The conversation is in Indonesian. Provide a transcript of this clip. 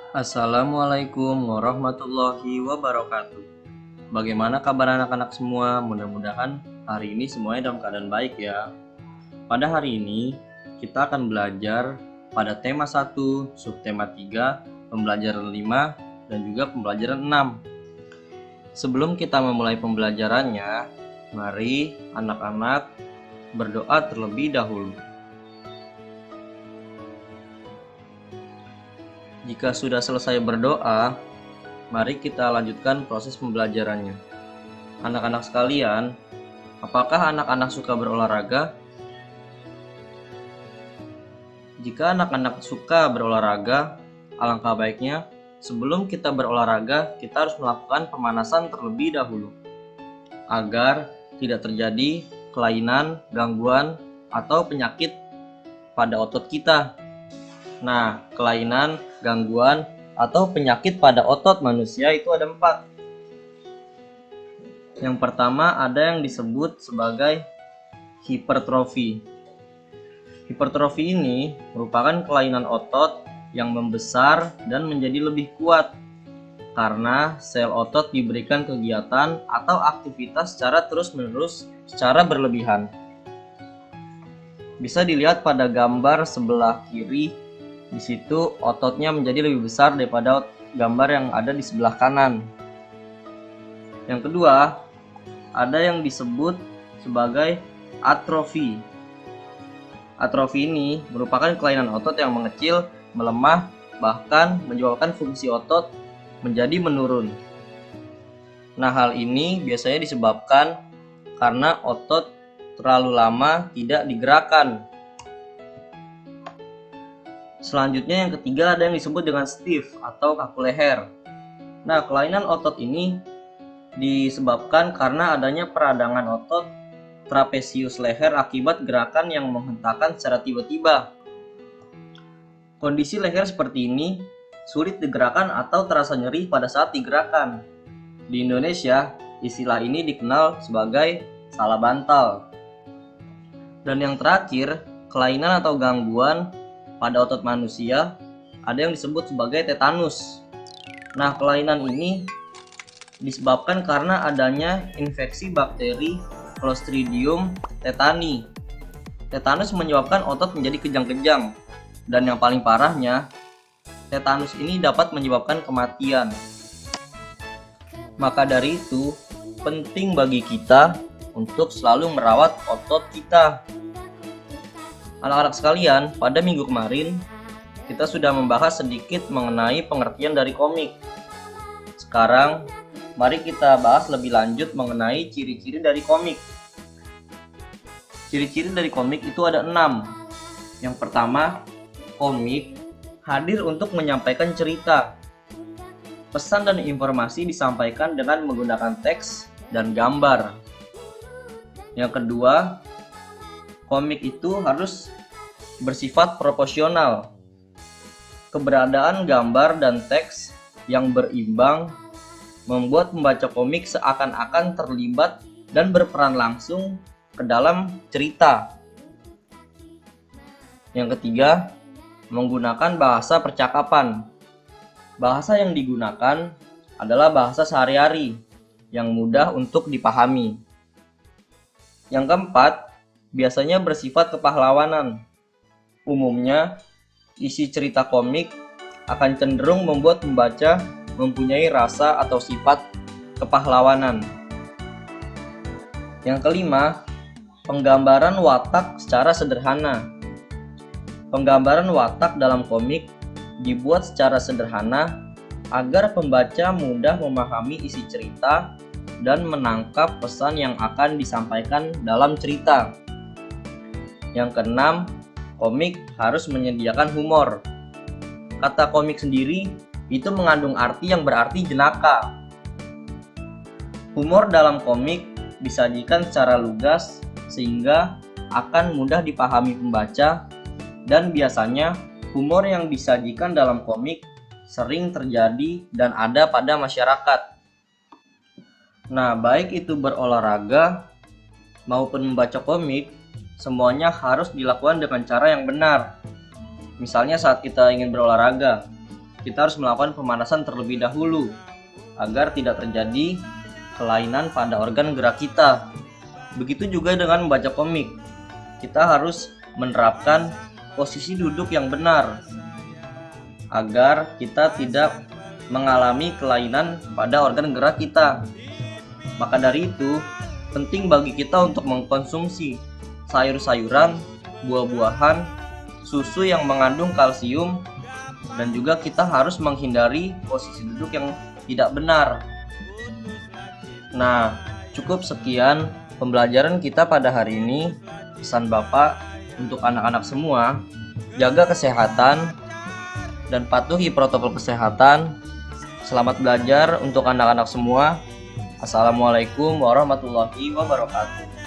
Assalamualaikum warahmatullahi wabarakatuh. Bagaimana kabar anak-anak semua? Mudah-mudahan hari ini semuanya dalam keadaan baik ya. Pada hari ini kita akan belajar pada tema 1, subtema 3, pembelajaran 5, dan juga pembelajaran 6. Sebelum kita memulai pembelajarannya, mari anak-anak berdoa terlebih dahulu. Jika sudah selesai berdoa, mari kita lanjutkan proses pembelajarannya. Anak-anak sekalian, apakah anak-anak suka berolahraga? Jika anak-anak suka berolahraga, alangkah baiknya sebelum kita berolahraga, kita harus melakukan pemanasan terlebih dahulu agar tidak terjadi kelainan, gangguan, atau penyakit pada otot kita. Nah, kelainan, gangguan, atau penyakit pada otot manusia itu ada 4. Yang pertama ada yang disebut sebagai hipertrofi. Hipertrofi ini merupakan kelainan otot yang membesar dan menjadi lebih kuat karena sel otot diberikan kegiatan atau aktivitas secara terus-menerus secara berlebihan. Bisa dilihat pada gambar sebelah kiri. Di situ ototnya menjadi lebih besar daripada gambar yang ada di sebelah kanan. Yang kedua, ada yang disebut sebagai atrofi. Atrofi ini merupakan kelainan otot yang mengecil, melemah, bahkan menyebabkan fungsi otot menjadi menurun. Nah, hal ini biasanya disebabkan karena otot terlalu lama tidak digerakkan. Selanjutnya yang ketiga ada yang disebut dengan stiff atau kaku leher. Nah, kelainan otot ini disebabkan karena adanya peradangan otot trapesius leher akibat gerakan yang menghentakkan secara tiba-tiba. Kondisi leher seperti ini sulit digerakkan atau terasa nyeri pada saat digerakkan. Di Indonesia, istilah ini dikenal sebagai salah bantal. Dan yang terakhir, kelainan atau gangguan pada otot manusia ada yang disebut sebagai tetanus. Nah, kelainan ini disebabkan karena adanya infeksi bakteri Clostridium tetani. Tetanus menyebabkan otot menjadi kejang-kejang, dan yang paling parahnya, tetanus ini dapat menyebabkan kematian. Maka dari itu, penting bagi kita untuk selalu merawat otot kita. Anak-anak sekalian, pada minggu kemarin kita sudah membahas sedikit mengenai pengertian dari komik. Sekarang, mari kita bahas lebih lanjut mengenai ciri-ciri dari komik. Ciri-ciri dari komik itu ada 6. Yang pertama, komik hadir untuk menyampaikan cerita. Pesan dan informasi disampaikan dengan menggunakan teks dan gambar. Yang kedua, komik itu harus bersifat proporsional. Keberadaan gambar dan teks yang berimbang membuat pembaca komik seakan-akan terlibat dan berperan langsung ke dalam cerita. Yang ketiga, menggunakan bahasa percakapan. Bahasa yang digunakan adalah bahasa sehari-hari yang mudah untuk dipahami. Yang keempat, biasanya bersifat kepahlawanan. Umumnya, isi cerita komik akan cenderung membuat pembaca mempunyai rasa atau sifat kepahlawanan. Yang kelima, penggambaran watak secara sederhana. Penggambaran watak dalam komik dibuat secara sederhana agar pembaca mudah memahami isi cerita dan menangkap pesan yang akan disampaikan dalam cerita. Yang keenam, komik harus menyediakan humor. Kata komik sendiri itu mengandung arti yang berarti jenaka. Humor dalam komik disajikan secara lugas sehingga akan mudah dipahami pembaca, dan biasanya humor yang disajikan dalam komik sering terjadi dan ada pada masyarakat. Nah, baik itu berolahraga maupun membaca komik, semuanya harus dilakukan dengan cara yang benar. Misalnya saat kita ingin berolahraga, kita harus melakukan pemanasan terlebih dahulu agar tidak terjadi kelainan pada organ gerak kita. Begitu juga dengan membaca komik. Kita harus menerapkan posisi duduk yang benar agar kita tidak mengalami kelainan pada organ gerak kita. Maka dari itu, penting bagi kita untuk mengkonsumsi sayur-sayuran, buah-buahan, susu yang mengandung kalsium, dan juga kita harus menghindari posisi duduk yang tidak benar. Nah, cukup sekian pembelajaran kita pada hari ini. Pesan Bapak untuk anak-anak semua, jaga kesehatan dan patuhi protokol kesehatan. Selamat belajar untuk anak-anak semua. Assalamualaikum warahmatullahi wabarakatuh.